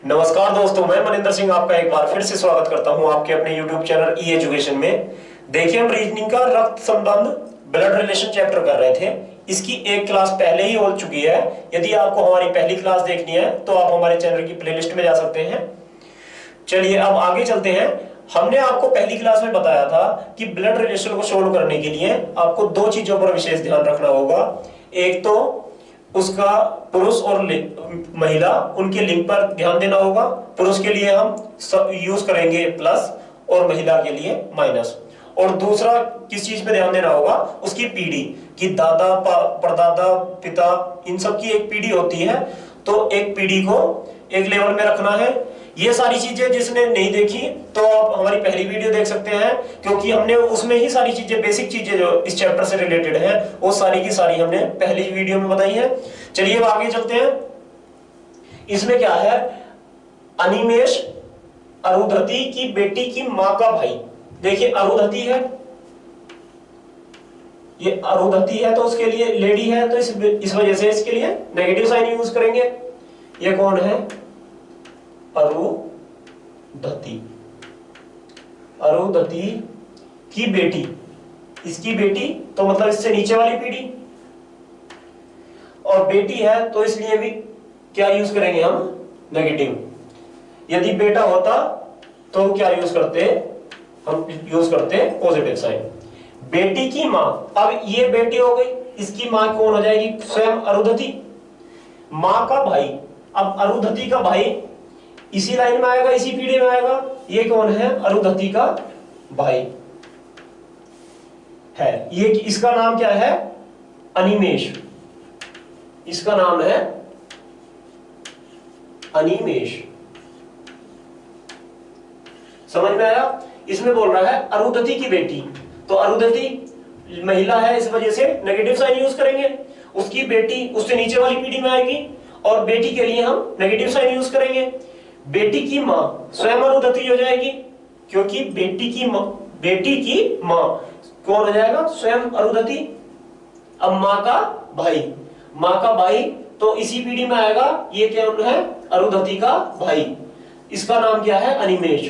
नमस्कार दोस्तों, मैं मनिंदर सिंह आपका एक बार फिर से स्वागत करता हूं आपके अपने YouTube चैनल ई एजुकेशन में। देखिए, हम रीजनिंग का रक्त संबंध ब्लड रिलेशन चैप्टर कर रहे थे। इसकी एक क्लास पहले ही हो चुकी है। यदि आपको हमारी पहली क्लास देखनी है तो आप हमारे चैनल की प्लेलिस्ट में जा सकते हैं। चलिए अब आगे चलते हैं। हमने आपको पहली क्लास में बताया था कि ब्लड रिलेशन को सोल्व करने के लिए आपको दो चीजों पर विशेष ध्यान रखना होगा। एक तो उसका पुरुष और महिला उनके लिंग पर ध्यान देना होगा। पुरुष के लिए हम यूज करेंगे प्लस और महिला के लिए माइनस। और दूसरा किस चीज पे ध्यान देना होगा, उसकी पीढ़ी कि दादा परदादा पिता इन सब की एक पीढ़ी होती है, तो एक पीढ़ी को एक लेवल में रखना है। ये सारी चीजें जिसने नहीं देखी तो आप हमारी पहली वीडियो देख सकते हैं, क्योंकि हमने उसमें ही सारी चीजें बेसिक चीजें जो इस चैप्टर से रिलेटेड है वो सारी की सारी हमने पहली वीडियो में बताई है। चलिए अब आगे चलते हैं। इसमें क्या है, अनिमेष अरुंधति की बेटी की मां का भाई। देखिए अरुंधति है, ये अरुंधति है तो उसके लिए लेडी है, तो इस वजह से इसके लिए नेगेटिव साइन यूज करेंगे। ये कौन है, अरुंधति। अरुंधति की बेटी, इसकी बेटी तो मतलब इससे नीचे वाली पीढ़ी, और बेटी है तो इसलिए भी क्या यूज करेंगे हम, नेगेटिव। यदि बेटा होता तो क्या यूज करते, हम यूज करते पॉजिटिव साइन। बेटी की मां, अब ये बेटी हो गई, इसकी मां कौन हो जाएगी, स्वयं अरुंधति। मां का भाई, अब अरुंधति का भाई इसी लाइन में आएगा, इसी पीढ़ी में आएगा। ये कौन है, अरुंधति का भाई है। ये इसका नाम क्या है, अनिमेष। इसका नाम है अनिमेष। समझ में आया। इसमें बोल रहा है अरुंधति की बेटी, तो अरुंधति महिला है, इस वजह से नेगेटिव साइन यूज करेंगे। उसकी बेटी उससे नीचे वाली पीढ़ी में आएगी, और बेटी के लिए हम नेगेटिव साइन यूज करेंगे। बेटी की मां स्वयं अरुंधति हो जाएगी, क्योंकि बेटी की मां कौन हो जाएगा, स्वयं अरुंधति। अब मां का भाई तो इसी पीढ़ी में आएगा। ये क्या है, अरुंधति का भाई, इसका नाम क्या है, अनिमेष।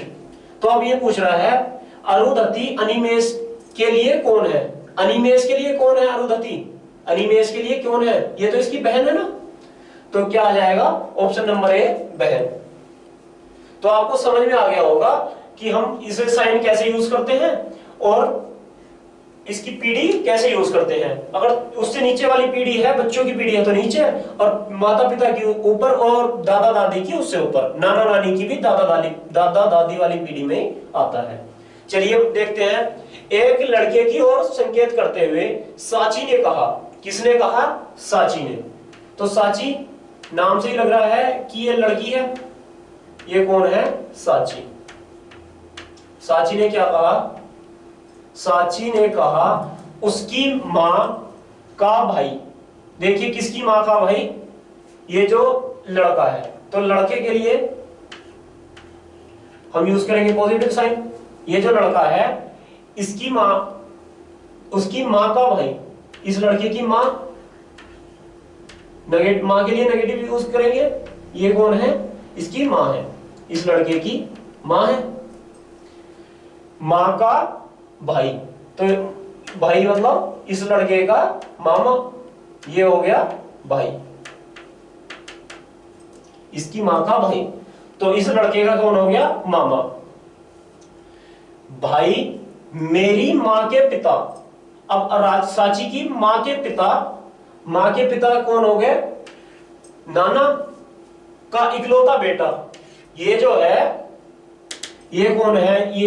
तो अब ये पूछ रहा है अरुंधति अनिमेष के लिए कौन है। अनिमेष के लिए कौन है, अरुंधति अनिमेष के लिए कौन है, ये तो इसकी बहन है ना। तो क्या आ जाएगा, ऑप्शन नंबर ए, बहन। तो आपको समझ में आ गया होगा कि हम इसे साइन कैसे यूज करते हैं और इसकी पीढ़ी कैसे यूज करते हैं। अगर उससे नीचे वाली पीढ़ी है, बच्चों की पीढ़ी है तो नीचे, और माता पिता की ऊपर, और दादा दादी की उससे ऊपर, नाना नानी की भी दादा दादी वाली पीढ़ी में आता है। चलिए देखते हैं। एक लड़के की ओर संकेत करते हुए साची ने कहा। किसने कहा, साची ने। तो साची नाम से ही लग रहा है कि ये लड़की है। ये कौन है, साची। साची ने क्या कहा, साची ने कहा उसकी मां का भाई। देखिए किसकी मां का भाई, ये जो लड़का है, तो लड़के के लिए हम यूज करेंगे पॉजिटिव साइन। ये जो लड़का है, इसकी मां, उसकी मां का भाई, इस लड़के की मां, मां के लिए नेगेटिव यूज करेंगे। ये कौन है, इसकी मां है, इस लड़के की मां है। मां का भाई, तो भाई मतलब इस लड़के का मामा, ये हो गया भाई, इसकी मां का भाई, तो इस लड़के का कौन हो गया, मामा। भाई मेरी मां के पिता। अब साची की मां के पिता कौन हो गए, नाना का इकलौता बेटा। ये जो है, ये कौन है,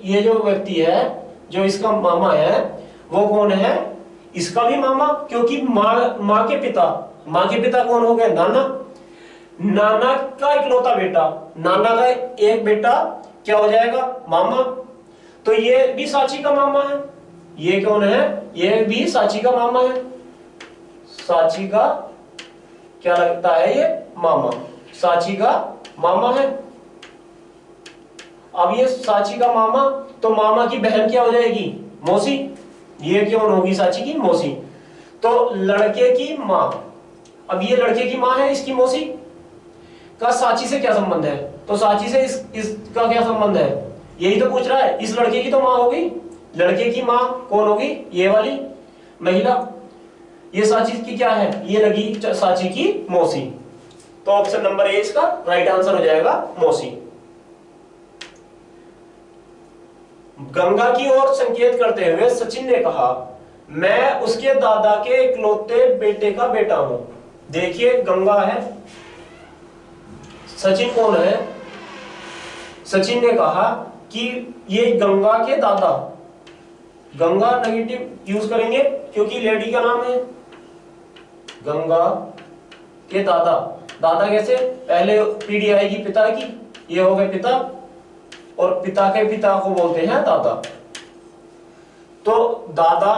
ये जो व्यक्ति है, जो इसका मामा है, वो कौन है, इसका भी मामा, क्योंकि मां के पिता कौन हो गए, नाना का इकलौता बेटा। नाना का एक बेटा क्या हो जाएगा, मामा। तो ये भी साची का मामा है। ये कौन है, ये भी साची का मामा है। साची का क्या लगता है, ये मामा, साची का मामा है। अब ये साची का मामा, तो मामा की बहन क्या हो जाएगी, मौसी। ये कौन होगी, साची की मौसी। तो लड़के की मां, अब ये लड़के की मां है, इसकी मौसी। का साची से क्या संबंध है, तो साची से इसका क्या संबंध है, यही तो पूछ रहा है। इस लड़के की तो माँ होगी, लड़के की माँ कौन होगी, ये वाली महिला। ये साची की क्या है, ये लगी साची की मौसी। तो ऑप्शन नंबर ए इसका राइट आंसर हो जाएगा मौसी। गंगा की ओर संकेत करते हुए सचिन ने कहा, मैं उसके दादा के इकलौते बेटे का बेटा हूं। देखिए गंगा है, सचिन कौन है, सचिन ने कहा कि ये गंगा के दादा, गंगा नेगेटिव यूज करेंगे क्योंकि लेडी का नाम है, गंगा के दादा। दादा कैसे, पहले पीढ़ी आएगी पिता की, ये हो गए पिता, और पिता के पिता को बोलते हैं दादा। तो दादा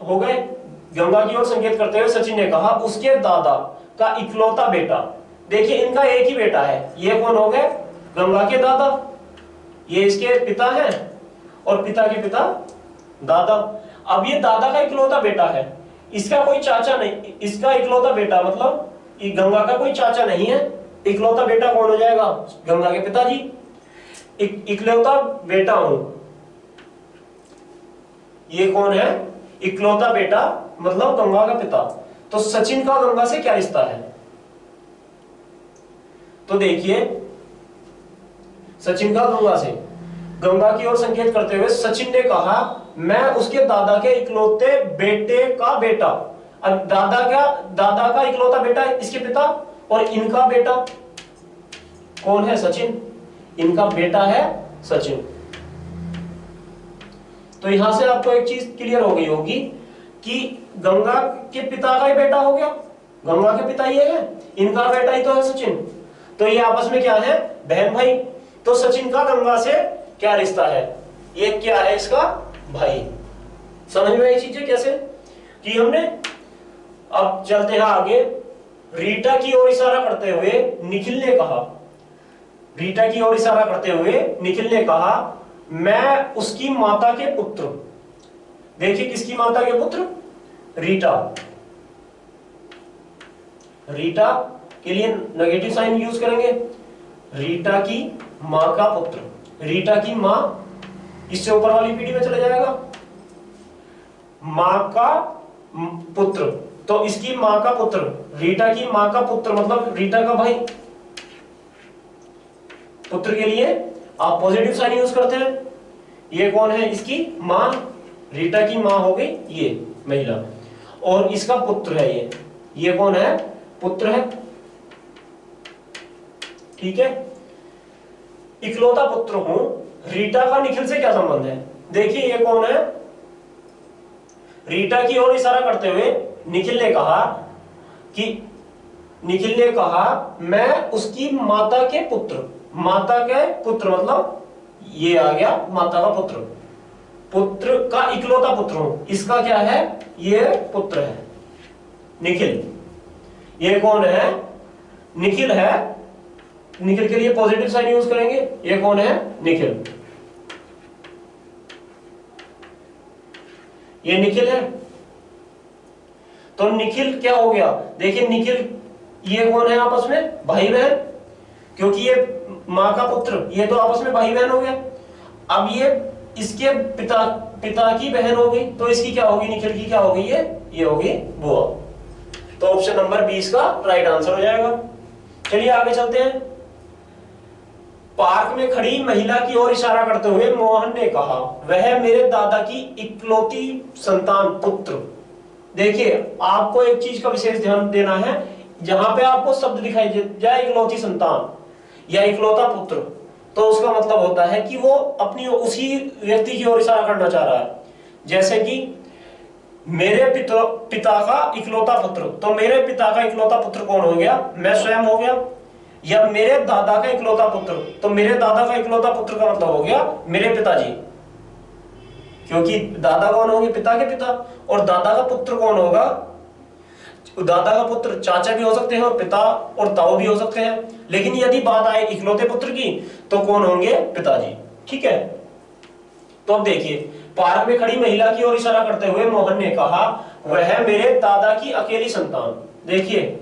हो गए। गंगा की ओर संकेत करते हुए सचिन ने कहा, उसके दादा का इकलौता बेटा। देखिए इनका एक ही बेटा है, ये कौन हो गए, गंगा के दादा, ये इसके पिता हैं, और पिता के पिता दादा। अब ये दादा का इकलौता बेटा है, इसका कोई चाचा नहीं, इसका इकलौता बेटा मतलब ये गंगा का कोई चाचा नहीं है। इकलौता बेटा कौन हो जाएगा, गंगा के पिताजी। इकलौता बेटा हूं, ये कौन है, इकलौता बेटा मतलब गंगा का पिता। तो सचिन का गंगा से क्या रिश्ता है, तो देखिए सचिन का गंगा से, गंगा की ओर संकेत करते हुए सचिन ने कहा, मैं उसके दादा के इकलौते बेटे का बेटा। अब दादा का इकलौता बेटा इसके पिता, और इनका बेटा कौन है, सचिन, इनका बेटा है सचिन। तो यहां से आपको एक चीज क्लियर हो गई होगी कि गंगा के पिता का ही बेटा हो गया, गंगा के पिता ये है, इनका बेटा ही तो है सचिन। तो ये आपस में क्या है, बहन भाई। तो सचिन का गंगा से क्या रिश्ता है, ये क्या है, इसका भाई। समझ में आई चीजें कैसे कि हमने। अब चलते हैं आगे। रीटा की ओर इशारा करते हुए निखिल ने कहा, रीटा की ओर इशारा करते हुए निखिल ने कहा, मैं उसकी माता के पुत्र। देखिए किसकी माता के पुत्र, रीटा। रीटा के लिए नेगेटिव साइन यूज करेंगे, रीटा की मां का पुत्र। रीटा की मां इससे ऊपर वाली पीढ़ी में चला जाएगा, मां का पुत्र। तो इसकी मां का पुत्र, रीटा की मां का पुत्र मतलब रीटा का भाई। पुत्र के लिए आप पॉजिटिव साइन यूज करते हैं। ये कौन है, इसकी मां, रीटा की मां हो गई ये महिला, और इसका पुत्र है ये कौन है, पुत्र है, ठीक है। इकलौता पुत्र हूं, रीटा का निखिल से क्या संबंध है। देखिए ये कौन है, रीटा की ओर इशारा करते हुए निखिल ने कहा मैं उसकी माता के पुत्र। माता के पुत्र मतलब ये आ गया माता का पुत्र, पुत्र का इकलौता पुत्र हूं। इसका क्या है, ये पुत्र है निखिल। ये कौन है, निखिल है। निखिल के लिए पॉजिटिव साइन यूज करेंगे। ये कौन है, निखिल, ये निखिल है। तो निखिल क्या हो गया, देखिए निखिल ये कौन है, आपस में भाई बहन, क्योंकि ये मां का पुत्र, ये तो आपस में भाई बहन हो गया। अब ये इसके पिता की बहन हो गई, तो इसकी क्या होगी, निखिल की क्या होगी, ये होगी बुआ। तो ऑप्शन नंबर 20 का राइट आंसर हो जाएगा। चलिए आगे चलते हैं। पार्क में खड़ी महिला की ओर इशारा करते हुए मोहन ने कहा, वह मेरे दादा की इकलौती संतान पुत्र। देखिए आपको एक चीज का विशेष ध्यान देना है, जहां पे आपको शब्द दिखाई जाए इकलौती संतान या इकलौता पुत्र, तो उसका मतलब होता है कि वो अपनी उसी व्यक्ति की ओर इशारा करना चाह रहा है। जैसे कि मेरे पिता का इकलौता पुत्र, तो मेरे पिता का इकलौता पुत्र कौन हो गया, मैं स्वयं हो गया। या मेरे दादा का इकलौता पुत्र, तो मेरे दादा का इकलौता पुत्र का मतलब हो गया मेरे पिताजी, क्योंकि दादा कौन होंगे, पिता के पिता। और दादा का पुत्र कौन होगा, दादा का पुत्र चाचा भी हो सकते हैं और पिता और ताऊ भी हो सकते हैं। लेकिन यदि बात आए इकलौते पुत्र की, तो कौन होंगे, पिताजी, ठीक है। तो अब देखिए, पार्क में खड़ी महिला की ओर इशारा करते हुए मोहन ने कहा, वह मेरे दादा की अकेली संतान। देखिए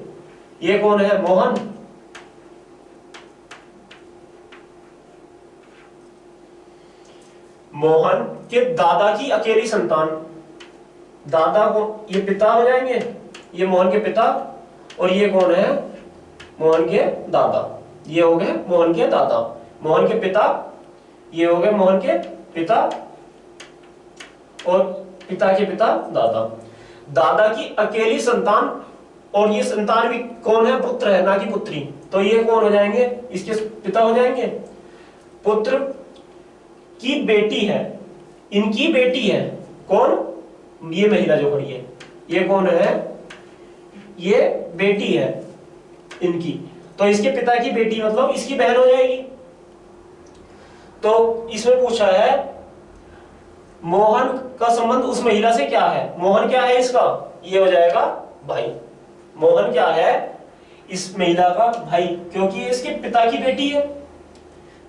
ये कौन है, मोहन, मोहन के दादा की अकेली संतान, दादा को ये पिता हो जाएंगे, ये मोहन के पिता, और ये कौन है, मोहन के दादा, ये हो गए मोहन के दादा, मोहन के पिता, ये हो गए मोहन के पिता, और पिता के पिता दादा, दादा की अकेली संतान, और ये संतान भी कौन है, पुत्र है ना कि पुत्री, तो ये कौन हो जाएंगे, इसके पिता हो जाएंगे। पुत्र की बेटी है, इनकी बेटी है कौन, ये महिला जो खड़ी है, ये कौन है, ये बेटी है इनकी, तो इसके पिता की बेटी मतलब इसकी बहन हो जाएगी। तो इसमें पूछा है मोहन का संबंध उस महिला से क्या है, मोहन क्या है इसका, ये हो जाएगा भाई, मोहन क्या है इस महिला का भाई, क्योंकि ये इसके पिता की बेटी है।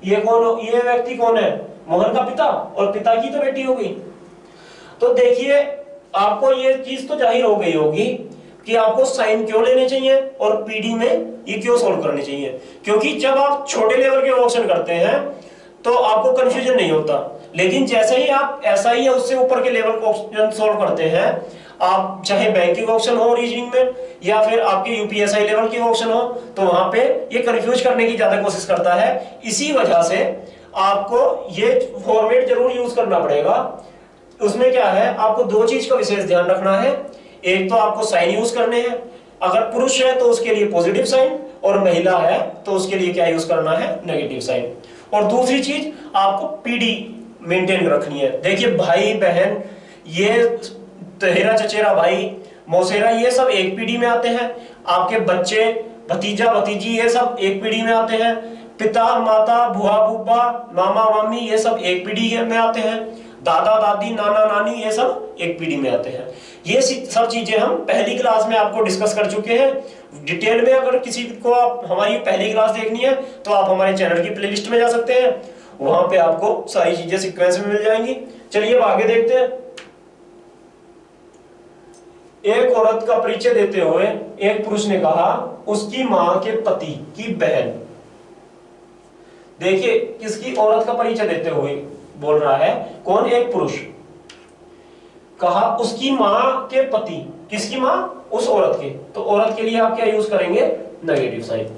ये कौन, ये व्यक्ति कौन है, मोहन का पिता, और पिता की तो बेटी हो गई। तो देखिए आपको ये चीज तो जाहिर हो गई होगी कि आपको साइन क्यों लेने चाहिए और पीडी में ये क्यों सोल्व करने चाहिए, क्योंकि जब आप छोटे लेवल के क्वेश्चन करते हैं तो आपको कंफ्यूजन नहीं होता, लेकिन जैसे ही आप एसआई या उससे ऊपर के लेवल क्वेश्चन सोल्व करते हैं, आप चाहे बैंकिंग क्वेश्चन हो रीजनिंग में या फिर आपके यूपीएसआई लेवल के क्वेश्चन हो, तो वहां पे ये कंफ्यूज करने की ज्यादा कोशिश करता है। इसी वजह से आपको ये फॉर्मेट जरूर यूज करना पड़ेगा। उसमें क्या है, आपको दो चीज का विशेष ध्यान रखना है, एक तो आपको साइन यूज करने हैं, अगर पुरुष है तो उसके लिए पॉजिटिव साइन, और महिला है तो उसके लिए क्या यूज करना है, नेगेटिव साइन। और दूसरी चीज आपको पीडी मेंटेन रखनी है। देखिए भाई बहन, ये तहेरा चचेरा भाई मौसेरा, ये सब एक पीढ़ी में आते हैं। आपके बच्चे भतीजा भतीजी ये सब एक पीढ़ी में आते हैं। पिता माता बुआ बुब्बा मामा मामी ये सब एक पीढ़ी में आते हैं। दादा दादी नाना नानी ये सब एक पीढ़ी में आते हैं। ये सब चीजें हम पहली क्लास में आपको डिस्कस कर चुके हैं। डिटेल में अगर किसी को आप हमारी पहली क्लास देखनी है तो आप हमारे चैनल की प्लेलिस्ट में जा सकते हैं, वहां पे आपको सारी चीजें सीक्वेंस में मिल जाएंगी। चलिए अब आगे देखते हैं। एक औरत का परिचय देते हुए एक पुरुष ने कहा उसकी मां के पति की बहन। देखिए किसकी, औरत का परिचय देते हुए बोल रहा है कौन, एक पुरुष। कहा उसकी मां के पति, किसकी मां, उस औरत के, तो औरत के लिए आप क्या यूज करेंगे, नेगेटिव साइन।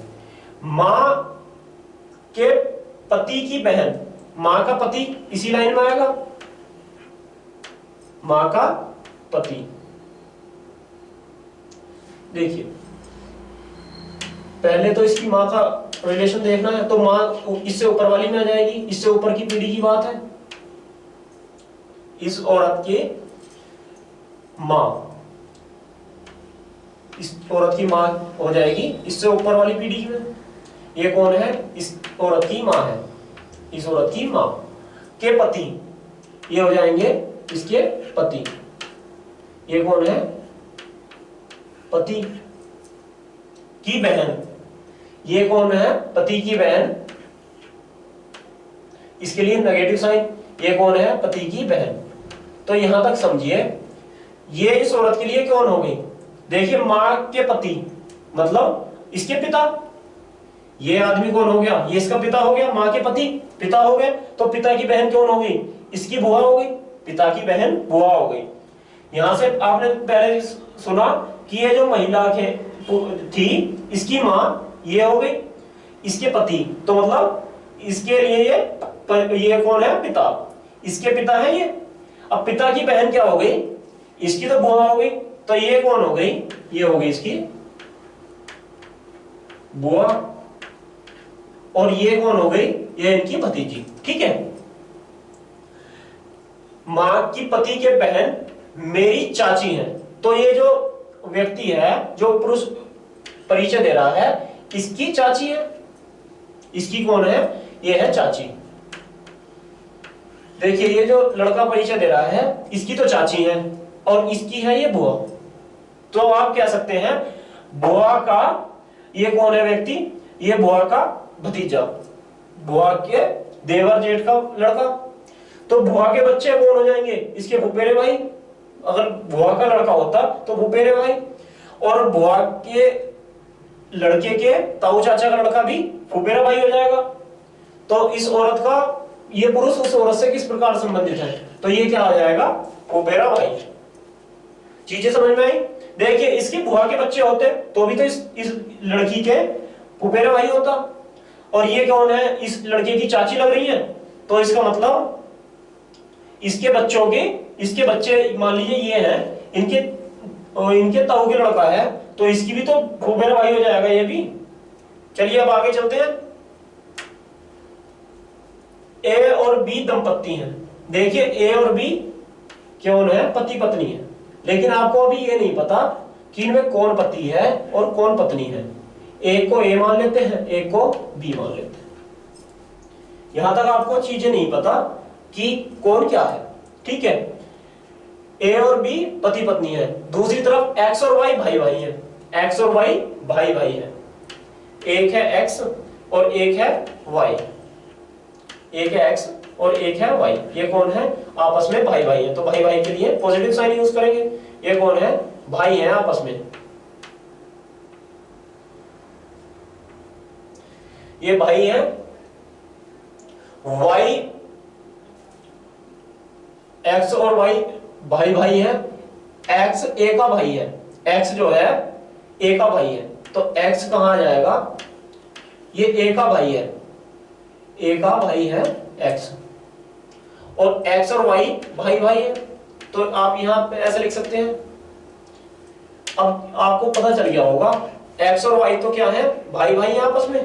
मां के पति की बहन, मां का पति इसी लाइन में आएगा, मां का पति। देखिए पहले तो इसकी मां का रिलेशन देखना है, तो मां इससे ऊपर वाली में आ जाएगी, इससे ऊपर की पीढ़ी की बात है। इस औरत की मां, इस औरत की मां हो जाएगी इससे ऊपर वाली पीढ़ी में। ये कौन है, इस औरत की मां है, इस औरत की मां के पति, ये हो जाएंगे इसके पति। ये कौन है, पति की बहन, ये कौन है, पति की बहन, इसके लिए नेगेटिव साइन। ये कौन है, पति की बहन। तो यहां तक समझिए, ये इस औरत के लिए कौन हो गई, देखिए मां के पति मतलब इसके पिता, ये आदमी कौन हो गया, ये इसका पिता हो गया, मां के पति पिता हो गए, तो पिता की बहन कौन हो गई, इसकी बुआ हो गई, पिता की बहन बुआ हो गई। यहां से आपने पहले सुना कि ये जो महिला के थी इसकी मां ये हो गई, इसके पति, तो मतलब इसके लिए ये कौन है, पिता, इसके पिता है ये। अब पिता की बहन क्या हो गई, इसकी तो बुआ हो गई, तो ये कौन हो गई, ये हो गई इसकी बुआ, और ये कौन हो गई, ये इनकी भतीजी। ठीक है, मां की पति के बहन मेरी चाची है, तो ये जो व्यक्ति है, जो पुरुष परिचय दे रहा है, इसकी चाची है, इसकी कौन है, ये है चाची। देखिए ये जो लड़का परिचय दे रहा है इसकी तो चाची है और इसकी है ये बुआ, तो आप कह सकते हैं बुआ का, ये कौन है व्यक्ति, ये बुआ का भतीजा, बुआ के देवर जेठ का लड़का, तो बुआ के बच्चे कौन हो जाएंगे, इसके फुफेरे भाई। अगर बुआ का लड़का होता तो फुफेरे भाई, और बुआ के लड़के के ताऊ चाचा का लड़का भी फुफेरा भाई हो जाएगा। तो इस औरत का ये पुरुष उस औरत से किस प्रकार संबंधित है, तो ये क्या आ जाएगा, फुफेरा भाई। चीजें समझ में आई। देखिए इसकी बुआ के बच्चे होते तो भी तो इस लड़की के फुफेरा भाई होता, और ये कौन है, इस लड़के की चाची लग रही है, तो इसका मतलब इसके बच्चों के, इसके बच्चे मान लीजिए ये हैं, इनके ताऊ के लड़का है, तो इसकी भी तो फुफेरा भाई हो जाएगा ये भी। चलिए अब आगे चलते हैं। ए और बी दंपत्ति हैं। देखिए ए और बी कौन है, पति पत्नी है, लेकिन आपको अभी ये नहीं पता कि इनमें कौन पति है और कौन पत्नी है। एक को ए मान लेते हैं, एक को बी मान लेते हैं। यहां तक आपको चीजें नहीं पता कि कौन क्या है, ठीक है। ए और बी पति पत्नी है, दूसरी तरफ एक्स और वाई भाई भाई है, एक्स और वाई भाई भाई है। एक है एक्स और एक है वाई, एक है एक्स और एक है वाई, ये कौन है, आपस में भाई भाई है, तो भाई भाई के लिए पॉजिटिव साइन यूज करेंगे। ये कौन है, भाई है आपस में, ये भाई है। वाई, एक्स और वाई भाई भाई है, एक्स ए का भाई है, एक्स जो है ए का भाई है, तो एक्स कहां आ जाएगा, ये ए का भाई है, ए का भाई है एक्स, और एक्स और वाई भाई भाई है, तो आप यहां पे ऐसे लिख सकते हैं। अब आपको पता चल गया होगा एक्स और वाई तो क्या है, भाई भाई है आपस में,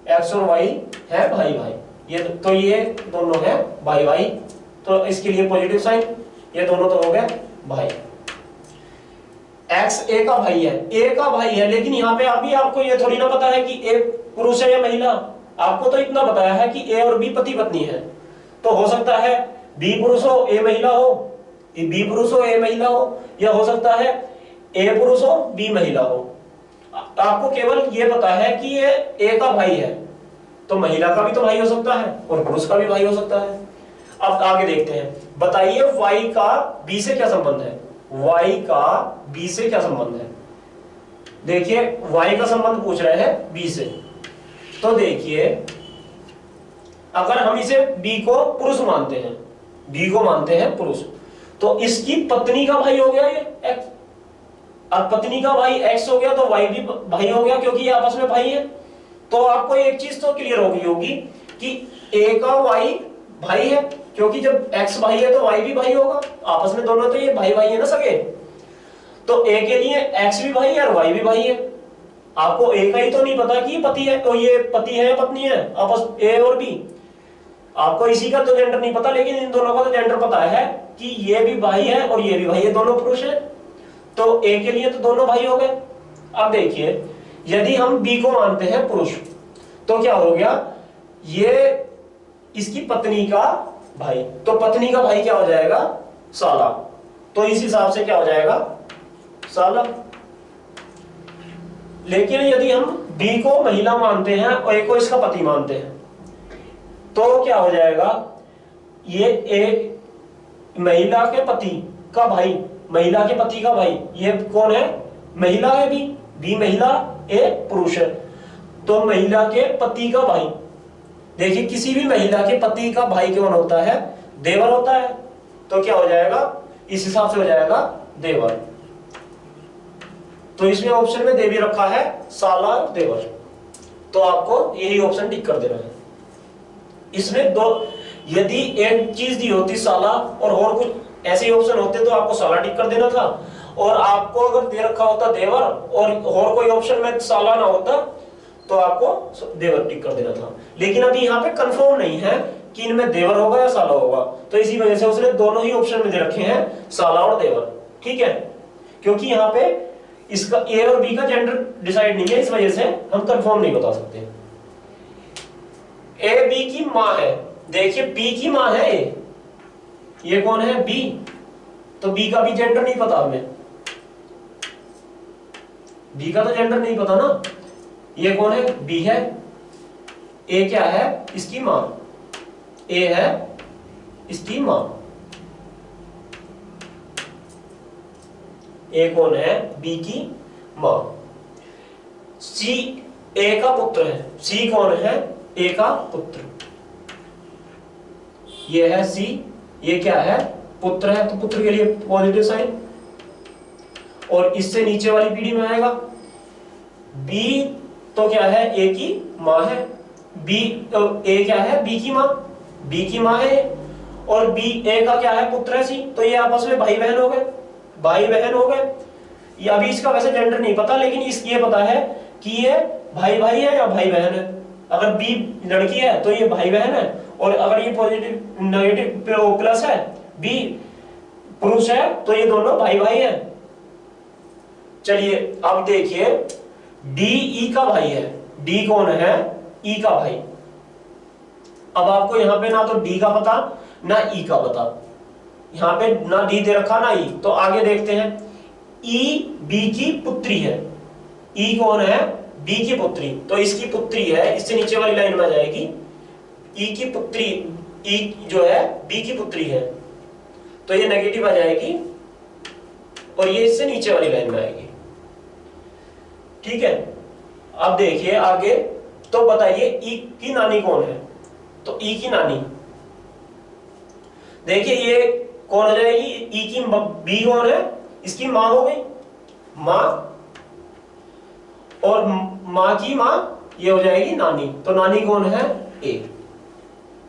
एक्स और वाई है भाई भाई, ये तो ये दोनों है भाई भाई, तो इसके लिए पॉजिटिव साइन, ये दोनों तो हो गए भाई। एक्स ए का भाई है, ए का भाई है, लेकिन यहाँ पे अभी आपको ये थोड़ी ना पता है कि ए पुरुष है या महिला, आपको तो इतना बताया है कि ए और बी पति पत्नी है, तो हो सकता है बी पुरुष हो ए महिला हो, बी पुरुष हो ए महिला हो, या हो सकता है ए पुरुष हो बी महिला हो। आपको केवल ये पता है कि ये ए का भाई है, तो महिला का भी तो भाई हो सकता है और पुरुष का भी भाई हो सकता है। अब आगे देखते हैं, बताइए वाई का बी से क्या संबंध है, वाई का बी से क्या संबंध है। देखिए वाई का संबंध पूछ रहे हैं बी से, तो देखिए अगर हम इसे बी को पुरुष मानते हैं, बी को मानते हैं पुरुष, तो इसकी पत्नी का भाई हो गया ये एक्स, अब पत्नी का भाई एक्स हो गया तो वाई भी भाई हो गया, क्योंकि ये आपस में भाई है। तो आपको एक चीज तो क्लियर हो गई होगी कि ए का वाई भाई है, क्योंकि जब एक्स भाई है तो वाई भी भाई होगा, आपस में दोनों तो ये भाई भाई है ना सगे, तो ए के लिए एक्स भी भाई है और वाई भी भाई है। आपको ए का ही तो नहीं पता कि पति है, तो ये पति है या पत्नी है, आपस ए और बी, आपको इसी का तो जेंडर नहीं पता, लेकिन इन दोनों का तो जेंडर पता है कि ये भी भाई है और ये भी भाई है, दोनों पुरुष है, तो ए के लिए तो दोनों भाई हो गए। अब देखिए यदि हम बी को मानते हैं पुरुष, तो क्या हो गया, ये इसकी पत्नी का भाई, तो पत्नी का भाई क्या हो जाएगा, साला, तो इस हिसाब से क्या हो जाएगा, साला। लेकिन यदि हम बी को महिला मानते हैं और ए को इसका पति मानते हैं, तो क्या हो जाएगा, ये ए महिला के पति का भाई, महिला के पति का भाई, ये कौन है, महिला है बी महिला ए पुरुष है, तो महिला के पति का भाई। देखिए किसी भी महिला के पति का भाई कौन होता है, देवर होता है, तो क्या हो जाएगा, इस हिसाब से हो जाएगा देवर। तो इसमें ऑप्शन में दे भी रखा है साला देवर, तो आपको यही ऑप्शन टिक कर देना है। इसमें दो, यदि एक चीज दी होती साला और कुछ ऐसे ऑप्शन होते तो आपको साला टिक कर देना था, और आपको अगर दे रखा होता देवर और कोई ऑप्शन में साला ना होता तो आपको देवर टिक कर देना था। लेकिन अभी यहाँ पे कंफर्म नहीं है कि इनमें देवर होगा या साला होगा, तो इसी वजह से उसने दोनों ही ऑप्शन में दे रखे हैं साला और देवर, ठीक है, क्योंकि यहाँ पे इसका ए और बी का जेंडर डिसाइड नहीं है, इस वजह से हम कंफर्म नहीं बता सकते। ए बी की मां है, देखिए बी की मां है ए, ये कौन है बी, तो बी का भी जेंडर नहीं पता हमें, बी का तो जेंडर नहीं पता ना, ये कौन है बी है, ए क्या है इसकी मां, ए है इसकी मां, ए कौन है बी की मां, सी ए का पुत्र है, सी कौन है ए का पुत्र, ये है सी, ये क्या है पुत्र है, तो पुत्र के लिए पॉजिटिव साइन। और इससे नीचे वाली पीढ़ी में आएगा बी, तो क्या है ए की माँ है, बी ए क्या है बी की माँ, बी की माँ है, और बी ए का क्या है पुत्र है सी, तो ये आपस में भाई बहन हो गए, भाई बहन हो गए। ये अभी इसका वैसे जेंडर नहीं पता, लेकिन इस ये पता है कि ये भाई भाई है या भाई बहन है। अगर बी लड़की है तो ये भाई बहन है, और अगर ये पॉजिटिव नेगेटिव प्लस है, बी पुरुष है, तो ये दोनों भाई भाई हैं। चलिए अब देखिए डी ई का भाई है, डी कौन है ई का भाई। अब आपको यहां पे ना तो डी का पता ना ई का पता, यहां पे ना डी दे रखा ना ई, तो आगे देखते हैं। ई बी की पुत्री है, ई कौन है बी की पुत्री, तो इसकी पुत्री है, इससे नीचे वाली लाइन में आ जाएगी ई की पुत्री, ई जो है बी की पुत्री है, तो ये नेगेटिव आ जाएगी और ये इससे नीचे वाली लाइन में आएगी। ठीक है, अब देखिए आगे, तो बताइए ई की नानी कौन है, तो ई की नानी देखिए ये कौन हो जाएगी, ई की बी कौन है, इसकी मां हो गई मां, और मां की मां ये हो जाएगी नानी, तो नानी कौन है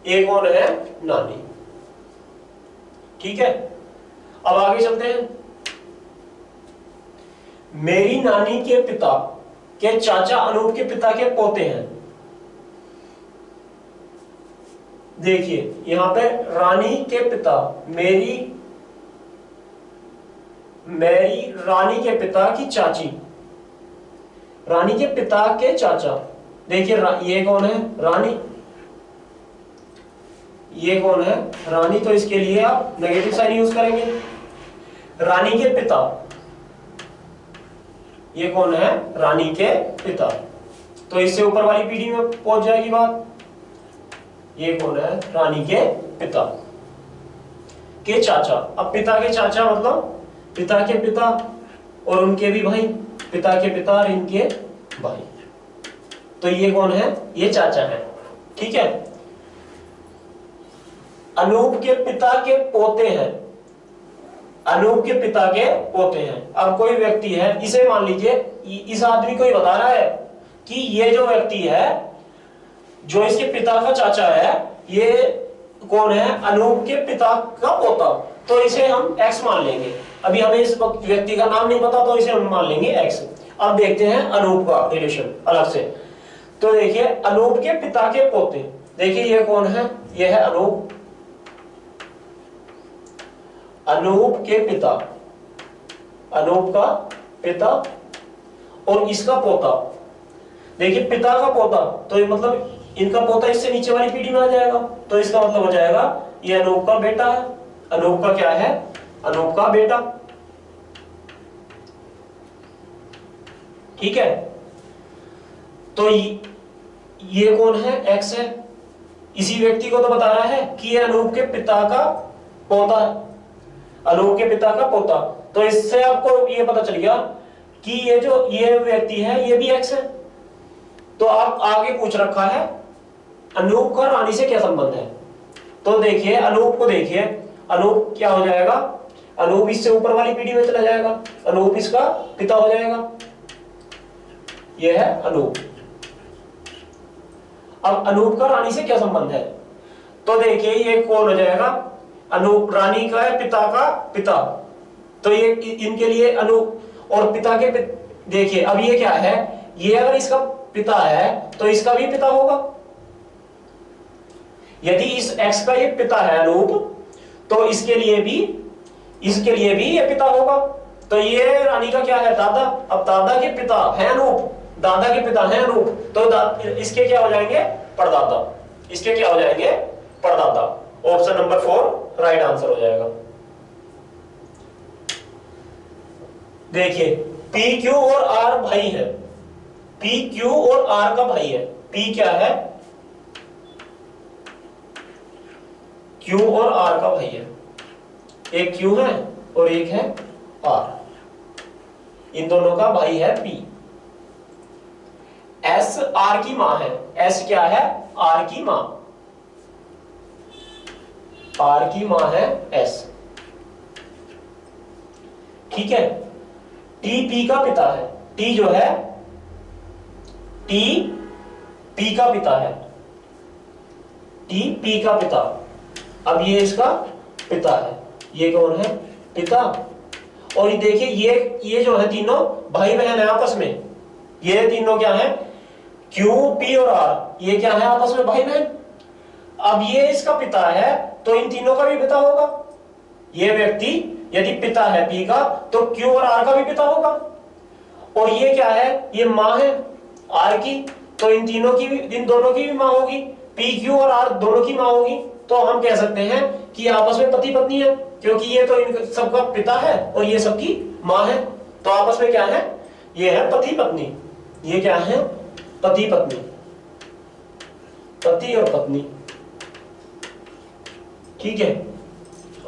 ए कौन है नानी। ठीक है, अब आगे चलते हैं। मेरी नानी के पिता के चाचा अनूप के पिता के पोते हैं। देखिए यहां पे रानी के पिता, मेरी रानी के पिता की चाची, रानी के पिता के चाचा, देखिए ये कौन है रानी, ये कौन है रानी, तो इसके लिए आप नेगेटिव साइन यूज करेंगे। रानी के पिता, ये कौन है रानी के पिता, तो इससे ऊपर वाली पीढ़ी में पहुंच जाएगी बात। ये कौन है रानी के पिता के चाचा, अब पिता के चाचा मतलब पिता के पिता और उनके भी भाई, पिता के पिता और इनके भाई, तो ये कौन है ये चाचा है। ठीक है, अनूप के पिता के पोते हैं, अनूप के पिता के पोते हैं। अब कोई व्यक्ति है, इसे मान लीजिए इस आदमी को ही बता रहा है कि ये जो व्यक्ति है जो इसके पिता का चाचा है, ये कौन है अनूप के पिता का पोता, तो इसे हम एक्स मान लेंगे। अभी हमें इस व्यक्ति का नाम नहीं पता, तो इसे हम मान लेंगे एक्स। अब देखते हैं अनूप का रिलेशन अलग से, तो देखिए अनूप के पिता के पोते, देखिए ये कौन है, ये है अनूप, अनूप के पिता, अनूप का पिता और इसका पोता, देखिए पिता का पोता, तो ये मतलब इनका पोता इससे नीचे वाली पीढ़ी में आ जाएगा, तो इसका मतलब हो जाएगा ये अनूप का बेटा है। अनूप का क्या है अनूप का बेटा। ठीक है, तो ये कौन है एक्स है, इसी व्यक्ति को तो बता रहा है कि ये अनूप के पिता का पोता है, अनूप के पिता का पोता, तो इससे आपको ये पता चल गया कि ये जो ये व्यक्ति है ये भी एक्स है। तो आप आगे पूछ रखा है अनूप का रानी से क्या संबंध है, तो देखिए अनूप को देखिए, अनूप क्या हो जाएगा, अनूप इससे ऊपर वाली पीढ़ी में चला जाएगा, अनूप इसका पिता हो जाएगा, यह है अनूप। अब अनूप का रानी से क्या संबंध है, तो देखिए ये कौन हो जाएगा, अनूप रानी का है पिता का पिता, तो ये इनके लिए अनूप और पिता के देखिए अब ये क्या है, ये अगर इसका पिता है तो इसका भी पिता होगा। यदि इस x का ये पिता है अनूप, तो इसके लिए भी ये पिता होगा, तो ये रानी का क्या है दादा, अब दादा के पिता है अनूप, दादा के पिता है अनूप, तो इसके क्या हो जाएंगे परदादा, इसके क्या हो जाएंगे परदादा। ऑप्शन नंबर 4 राइट आंसर हो जाएगा। देखिए पी क्यू और आर भाई है, पी क्यू और आर का भाई है, पी क्या है क्यू और आर का भाई है, एक क्यू है और एक है आर, इन दोनों का भाई है पी। एस आर की मां है। एस क्या है? आर की मां। आर की मां है एस। ठीक है। टी पी का पिता है। टी जो है, टी पी का पिता है। टी पी का पिता। अब ये इसका पिता है। ये कौन है? पिता। और ये देखिए, ये जो है तीनों भाई बहन है आपस में। ये तीनों क्या है? क्यू पी और आर, ये क्या है आपस में? भाई बहन। अब ये इसका पिता है तो इन तीनों का भी पिता होगा। ये व्यक्ति यदि पिता है पी का तो क्यू और आर का भी पिता होगा। और ये क्या है? ये मां है आर की, तो इन तीनों की भी, इन दोनों की भी मां होगी। पी क्यू और आर दोनों की मां होगी। तो हम कह सकते हैं कि आपस में पति पत्नी है, क्योंकि ये तो इन सबका पिता है और ये सबकी मां है। तो आपस में क्या है? ये है पति पत्नी। ये क्या है? पति पत्नी। पति और पत्नी। ठीक है।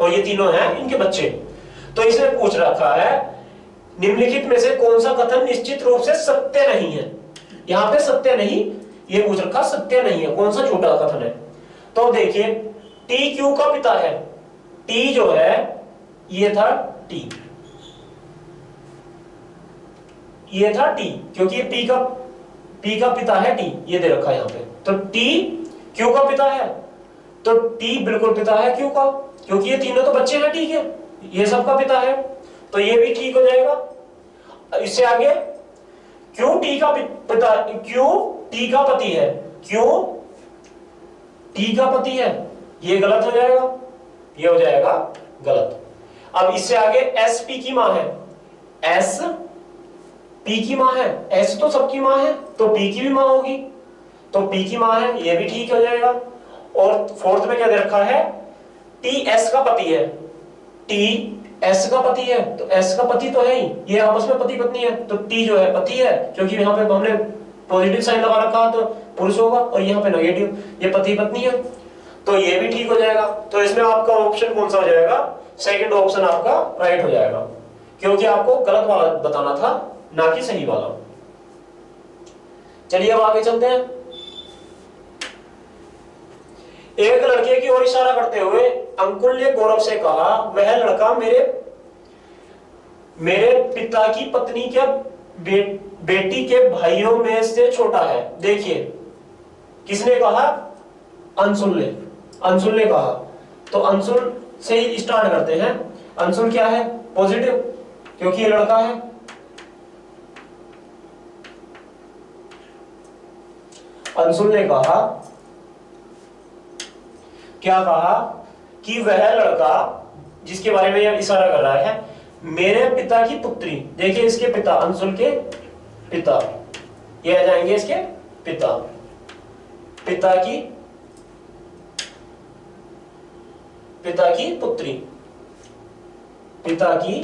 और ये तीनों हैं इनके बच्चे। तो इसने पूछ रखा है निम्नलिखित में से कौन सा कथन निश्चित रूप से सत्य नहीं है। यहां पे सत्य नहीं, ये पूछ रखा सत्य नहीं है, कौन सा झूठा कथन है। तो देखिए, टी क्यू का पिता है। टी जो है, ये था टी, ये था टी, क्योंकि ये पी का पिता है टी, ये दे रखा है यहां पे। तो टी क्यू का पिता है, तो टी बिल्कुल पिता है क्यू का, क्योंकि ये तीनों तो बच्चे हैं। ठीक है, ये सबका पिता है, तो ये भी ठीक हो जाएगा। इससे आगे क्यू टी का पिता, क्यू टी का पति है। क्यू टी का पति है, ये गलत हो जाएगा, ये हो जाएगा गलत। अब इससे आगे एस पी की मां है। एस पी की मां है। एस तो सबकी मां है, तो पी की भी मां होगी, तो पी की मां है, ये भी ठीक हो जाएगा। और फोर्थ में क्या दे रखा है? टी एस का पति है। टी एस का पति है, तो एस का पति तो है ही, ये आपस में पति पत्नी है, तो टी जो है पति है, क्योंकि यहाँ पे हमने पॉजिटिव साइन लगा रखा तो पुरुष होगा, और यहाँ पे नेगेटिव, ये पति पत्नी है, तो ये भी ठीक हो जाएगा। तो इसमें आपका ऑप्शन कौन सा हो जाएगा? सेकंड ऑप्शन आपका राइट हो जाएगा, क्योंकि आपको गलत वाला बताना था, ना कि सही वाला। चलिए अब आगे चलते हैं। एक लड़के की ओर इशारा करते हुए अंकुल ने गौरव से कहा, वह लड़का मेरे पिता की पत्नी के बेटी के भाइयों में से छोटा है। देखिए, किसने कहा? अंशुल ने। अंशुल ने कहा, तो अंशुल से ही स्टार्ट करते हैं। अंशुल क्या है? पॉजिटिव, क्योंकि ये लड़का है। अंशुल ने कहा, क्या कहा? कि वह लड़का जिसके बारे में यह इशारा कर रहा है, मेरे पिता की पुत्री। देखिए, इसके पिता, अंशुल के पिता, ये आ जाएंगे इसके पिता। पिता की पुत्री। पिता की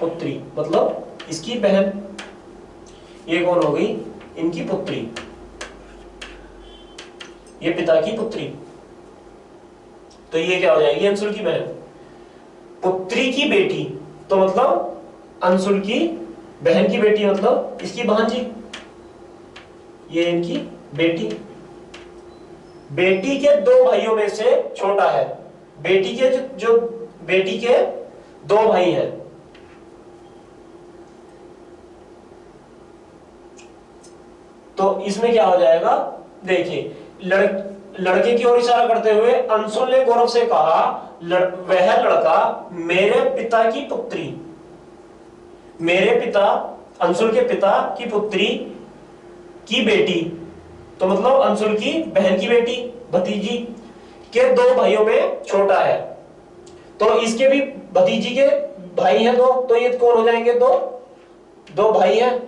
पुत्री मतलब इसकी बहन। ये कौन हो गई? इनकी पुत्री। ये पिता की पुत्री, तो ये क्या हो जाएगी? अंशुल की बहन। पुत्री की बेटी, तो मतलब अंशुल की बहन की बेटी, मतलब इसकी भांजी। ये इनकी बेटी। बेटी के दो भाइयों में से छोटा है। बेटी के जो बेटी के दो भाई हैं, तो इसमें क्या हो जाएगा? देखिए, लड़के की ओर इशारा करते हुए अंशुल ने गौरव से कहा, वह लड़का मेरे पिता की पुत्री। मेरे पिता, अंशुल के पिता की पुत्री की बेटी, तो मतलब अंशुल की बहन की बेटी, भतीजी के दो भाइयों में छोटा है। तो इसके भी भतीजी के भाई हैं दो, तो ये कौन हो जाएंगे? दो भाई हैं।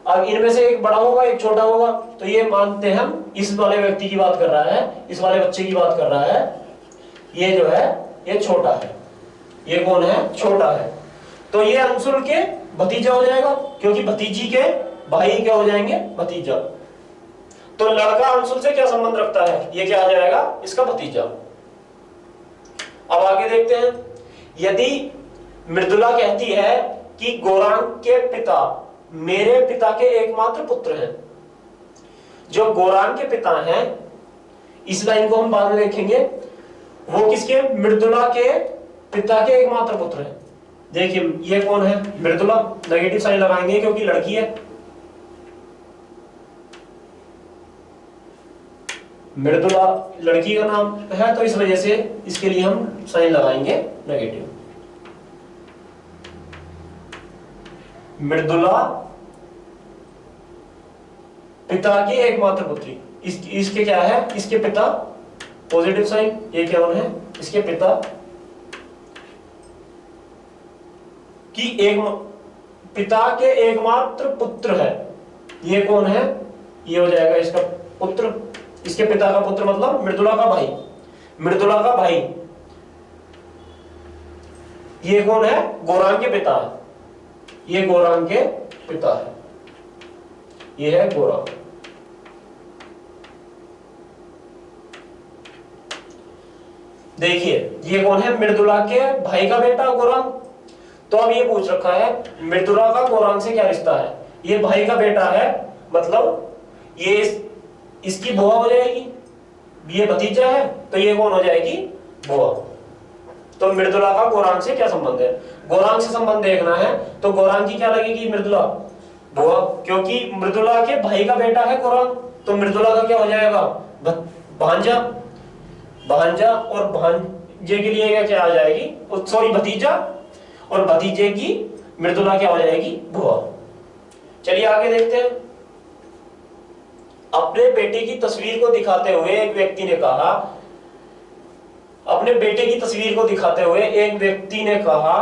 अब इनमें से एक बड़ा होगा, एक छोटा होगा, तो ये मानते हैं हम इस वाले व्यक्ति की बात कर रहा है, इस वाले बच्चे की बात कर रहा है। ये जो है ये छोटा है। ये कौन है? छोटा है। तो ये अंशुल के भतीजा हो जाएगा, क्योंकि भतीजी के भाई क्या हो जाएंगे? भतीजा। तो लड़का अंशुल से क्या संबंध रखता है? ये क्या आ जाएगा? इसका भतीजा। अब आगे देखते हैं। यदि मृदुला कहती है कि गौरांग के पिता मेरे पिता के एकमात्र पुत्र हैं। जो गोरान के पिता हैं, इस लाइन को हम बाद में देखेंगे, वो किसके, मृदुला के पिता के एकमात्र पुत्र हैं। देखिए ये कौन है, मृदुला, नेगेटिव साइन लगाएंगे क्योंकि लड़की है। मृदुला लड़की का नाम है, तो इस वजह से इसके लिए हम साइन लगाएंगे नेगेटिव। मृदुला पिता की एकमात्र पुत्री, इसके क्या है, इसके पिता पॉजिटिव साइन, ये क्या है, इसके पिता की पिता के एकमात्र पुत्र है। ये कौन है, ये हो जाएगा इसका पुत्र, इसके पिता का पुत्र मतलब मृदुला का भाई, मृदुला का भाई। ये कौन है, गोरान के पिता, ये गोरान के पिता है, ये है गोरान। देखिए ये कौन है, मृदुला के भाई का बेटा गोरान। तो अब ये पूछ रखा है मृदुला का गोरान से क्या रिश्ता है, ये भाई का बेटा है, मतलब ये इसकी बुआ हो जाएगी, ये भतीजा है, तो ये कौन हो जाएगी, बुआ। तो मृदुला का गोरान से क्या संबंध है, गोरान से संबंध देखना है तो गोरान की क्या लगेगी, मृदुला, बुआ, क्योंकि मृदुला के भाई का बेटा है गोरान, तो मृदुला का क्या हो जाएगा, भांजा, भांजा, और भांजे के लिए क्या आ जाएगी, सॉरी भतीजा, और भतीजे की मृदुला क्या हो जाएगी, बुआ। चलिए आगे देखते हैं। अपने बेटे की तस्वीर को दिखाते हुए एक व्यक्ति ने कहा, अपने बेटे की तस्वीर को दिखाते हुए एक व्यक्ति ने कहा,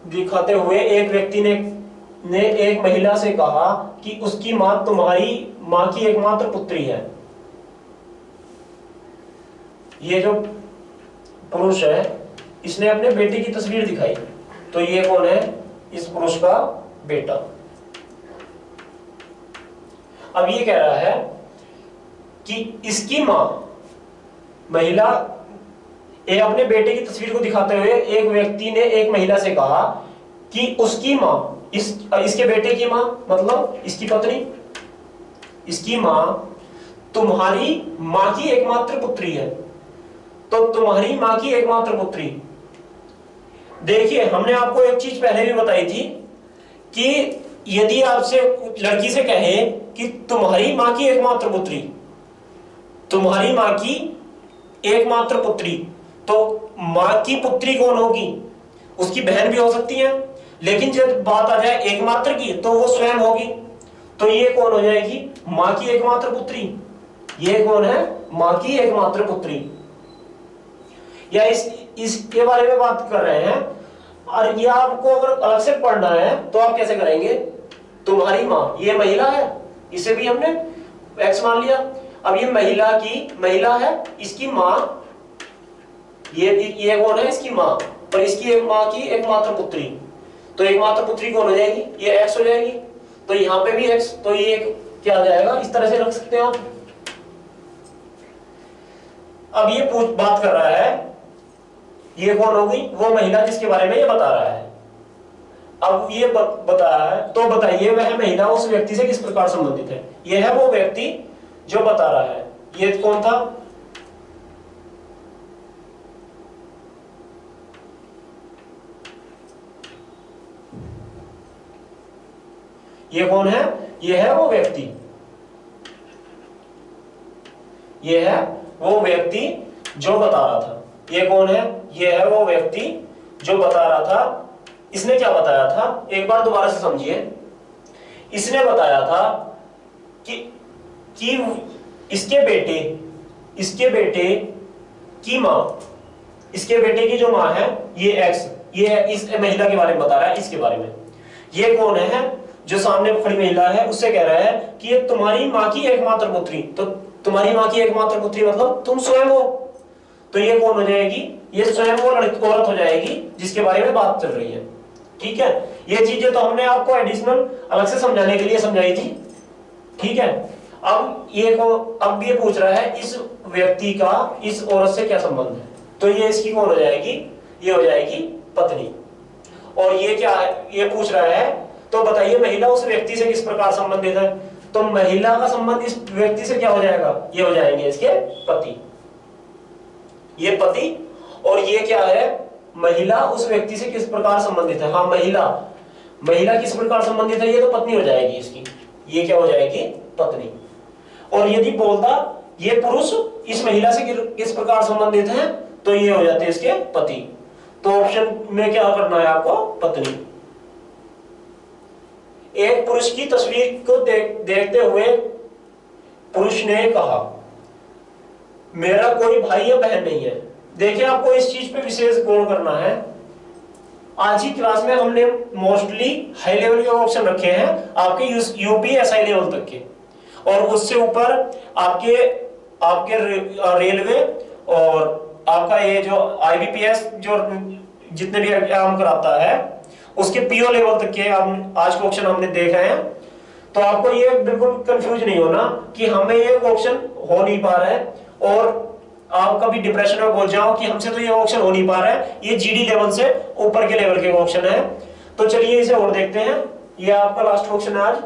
दिखाते हुए एक व्यक्ति ने एक महिला से कहा कि उसकी मां तुम्हारी मां की एकमात्र पुत्री है। ये जो पुरुष है इसने अपने बेटे की तस्वीर दिखाई, तो ये कौन है, इस पुरुष का बेटा। अब ये कह रहा है कि इसकी मां, महिला, अपने बेटे की तस्वीर को दिखाते हुए एक व्यक्ति ने एक महिला से कहा कि उसकी मां, इसके बेटे की मां मतलब इसकी पत्नी, इसकी मां तुम्हारी मां की एकमात्र पुत्री है। तो तुम्हारी मां की एकमात्र पुत्री, देखिए हमने आपको एक चीज पहले भी बताई थी कि यदि आपसे लड़की से कहे कि तुम्हारी मां की एकमात्र पुत्री, तुम्हारी मां की एकमात्र पुत्री, तो मां की पुत्री कौन होगी, उसकी बहन भी हो सकती है, लेकिन जब बात आ जाए एकमात्र की तो वो स्वयं होगी। तो ये कौन हो जाएगी, मां की एकमात्र पुत्री। ये कौन है, मां की एकमात्र पुत्री। या इसके बारे में बात कर रहे हैं, और ये आपको अगर अलग से पढ़ना है तो आप कैसे करेंगे, तुम्हारी मां, ये महिला है, इसे भी हमने एक्स मान लिया। अब ये महिला है, इसकी मां, ये कौन है, इसकी मां, और इसकी एक मां की एकमात्र पुत्री, तो एकमात्र पुत्री कौन हो जाएगी, ये एक्स हो जाएगी। तो यहाँ पे भी एक्स, तो ये क्या आ जाएगा, इस तरह से रख सकते हैं आप। अब ये बात कर रहा है, ये कौन हो गई, वो महिला जिसके बारे में ये बता रहा है। अब ये बता रहा है, तो बताइए वह महिला उस व्यक्ति से किस प्रकार संबंधित है। ये है वो व्यक्ति जो बता रहा है। ये कौन था, ये कौन है, ये है वो व्यक्ति, ये है वो व्यक्ति जो बता रहा था। ये कौन है, ये है वो व्यक्ति जो बता रहा था। इसने क्या बताया था, एक बार दोबारा से समझिए। इसने बताया था कि इसके बेटे की मां, इसके बेटे की जो मां है ये एक्स, ये इस महिला के बारे में बता रहा है, इसके बारे में। ये कौन है, जो सामने खड़ी महिला है, उससे कह रहा है कि ये तुम्हारी मां की एकमात्र पुत्री। तो तुम्हारी मां की एकमात्र पुत्री मतलब तुम स्वयं हो। तो ये कौन हो जाएगी, ये स्वयं वो औरत हो जाएगी जिसके बारे में बात चल रही है। ठीक है, ये चीजें तो हमने आपको एडिशनल अलग से समझाने के लिए समझाई थी। ठीक है, अब ये पूछ रहा है इस व्यक्ति का इस औरत से क्या संबंध है। तो ये इसकी कौन हो जाएगी, ये हो जाएगी पत्नी। और ये क्या है, ये पूछ रहा है तो बताइए महिला उस व्यक्ति से किस प्रकार संबंधित है? तो महिला का संबंध इस व्यक्ति से क्या हो जाएगा? ये हो जाएंगे इसके पति, ये पति। और ये क्या है? महिला उस व्यक्ति से किस प्रकार संबंधित है? हाँ, महिला किस प्रकार संबंधित है? ये तो पत्नी हो जाएगी इसकी, ये क्या हो जाएगी? पत्नी। और यदि बोलता ये पुरुष इस महिला से किस प्रकार संबंधित है, तो ये हो जाते हैं इसके पति। तो ऑप्शन में क्या करना है आपको? पत्नी। एक पुरुष की तस्वीर को देखते हुए पुरुष ने कहा मेरा कोई भाई या बहन नहीं है। देखिए, आपको इस चीज पे विशेष गौर करना है। आज की क्लास में हमने मोस्टली हाई लेवल के ऑप्शन रखे हैं, आपके यूपीएसआई लेवल तक के, और उससे ऊपर आपके रेलवे और आपका ये जो आईबीपीएस जो जितने भी एग्जाम कराता है उसके पीओ लेवल तक के आज के ऑप्शन हमने देखे हैं। तो आपको ये बिल्कुल कंफ्यूज नहीं होना कि हमें ये ऑप्शन हो नहीं पा रहा है और आप कभी डिप्रेशन में बोल जाओ कि हमसे तो ये ऑप्शन हो नहीं पा रहा है। ये जीडी लेवल से ऊपर के लेवल के ऑप्शन है। तो चलिए इसे और देखते हैं। ये आपका लास्ट ऑप्शन है आज।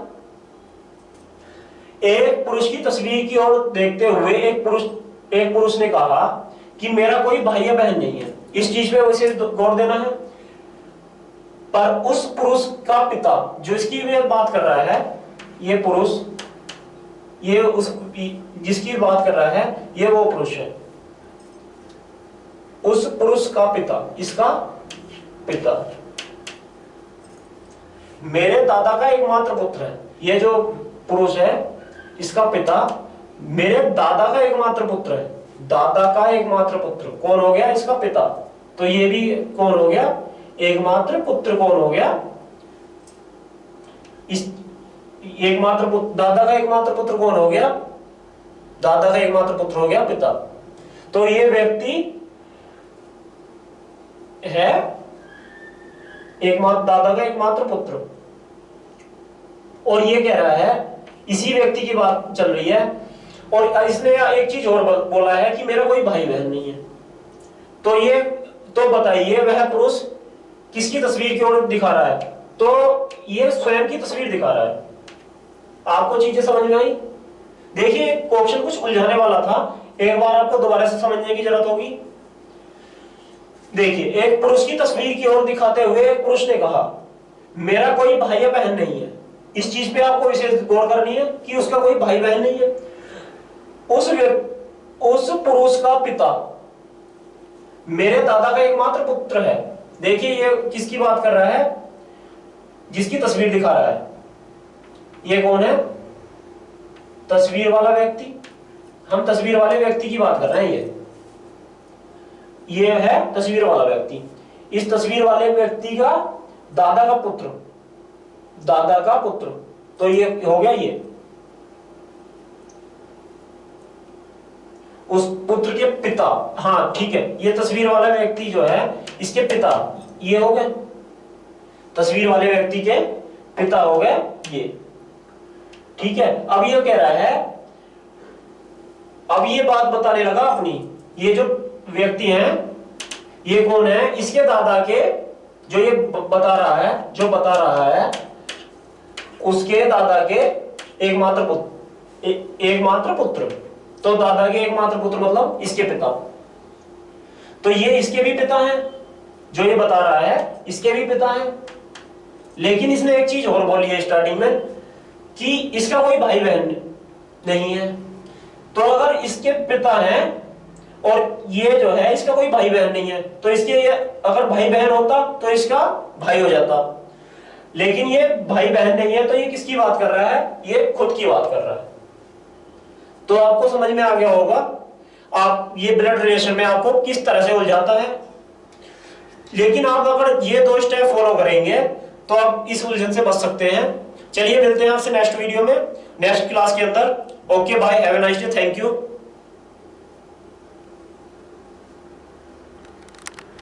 एक पुरुष की तस्वीर की ओर देखते हुए एक पुरुष ने कहा कि मेरा कोई भाई या बहन नहीं है। इस चीज पे वैसे गौर देना है। पर उस पुरुष का पिता, जो इसकी बात कर रहा है, ये पुरुष, ये उस जिसकी बात कर रहा है ये वो पुरुष है। उस पुरुष का पिता, इसका पिता मेरे दादा का एकमात्र पुत्र है। ये जो पुरुष है इसका पिता मेरे दादा का एकमात्र पुत्र है। दादा का एकमात्र पुत्र कौन हो गया? इसका पिता। तो ये भी कौन हो गया? एकमात्र पुत्र कौन हो गया? इस एकमात्र पुत्र, दादा का एकमात्र पुत्र कौन हो गया? दादा का एकमात्र पुत्र हो गया पिता। तो ये व्यक्ति है एकमात्र दादा का एकमात्र पुत्र। और ये कह रहा है, इसी व्यक्ति की बात चल रही है, और इसने एक चीज और बोला है कि मेरा कोई भाई बहन नहीं है। तो बताइए वह पुरुष किसकी तस्वीर की ओर दिखा रहा है? तो ये स्वयं की तस्वीर दिखा रहा है। आपको चीजें समझ में आई? देखिए, क्वेश्चन कुछ उलझाने वाला था, एक बार आपको दोबारा से समझने की जरूरत होगी। देखिए, एक पुरुष की तस्वीर की ओर दिखाते हुए एक पुरुष ने कहा मेरा कोई भाई या बहन नहीं है। इस चीज पे आपको विशेष गौर करनी है कि उसका कोई भाई बहन नहीं है। उस पुरुष का पिता मेरे दादा का एकमात्र पुत्र है। देखिए, ये किसकी बात कर रहा है? जिसकी तस्वीर दिखा रहा है। ये कौन है? तस्वीर वाला व्यक्ति। हम तस्वीर वाले व्यक्ति की बात कर रहे हैं। ये है तस्वीर वाला व्यक्ति। इस तस्वीर वाले व्यक्ति का दादा का पुत्र, दादा का पुत्र। तो ये हो गया ये उस पुत्र के पिता। हाँ ठीक है, ये तस्वीर वाला व्यक्ति जो है इसके पिता, ये हो गए तस्वीर वाले व्यक्ति के पिता हो गए ये। ठीक है, अब ये कह रहा है, अब ये बात बताने लगा अपनी। ये जो व्यक्ति हैं ये कौन है? इसके दादा के, जो ये बता रहा है उसके दादा के एकमात्र पुत्र। तो दादा के एकमात्र पुत्र मतलब इसके पिता। तो ये इसके भी पिता हैं, जो ये बता रहा है इसके भी पिता हैं। लेकिन इसने एक चीज और बोली है स्टार्टिंग में कि इसका कोई भाई बहन नहीं है। तो अगर इसके पिता हैं और ये जो है इसका कोई भाई बहन नहीं है, तो इसके ये अगर भाई बहन होता तो इसका भाई हो जाता। लेकिन ये भाई बहन नहीं है, तो ये किसकी बात कर रहा है? ये खुद की बात कर रहा है। तो आपको समझ में आ गया होगा आप ये ब्लड रिलेशन में आपको किस तरह से उलझाता है। लेकिन आप अगर ये दो स्टेप फॉलो करेंगे तो आप इस उलझन से बच सकते हैं। चलिए मिलते हैं आपसे नेक्स्ट वीडियो में, नेक्स्ट क्लास के अंदर। Okay bye, have a nice day, thank you.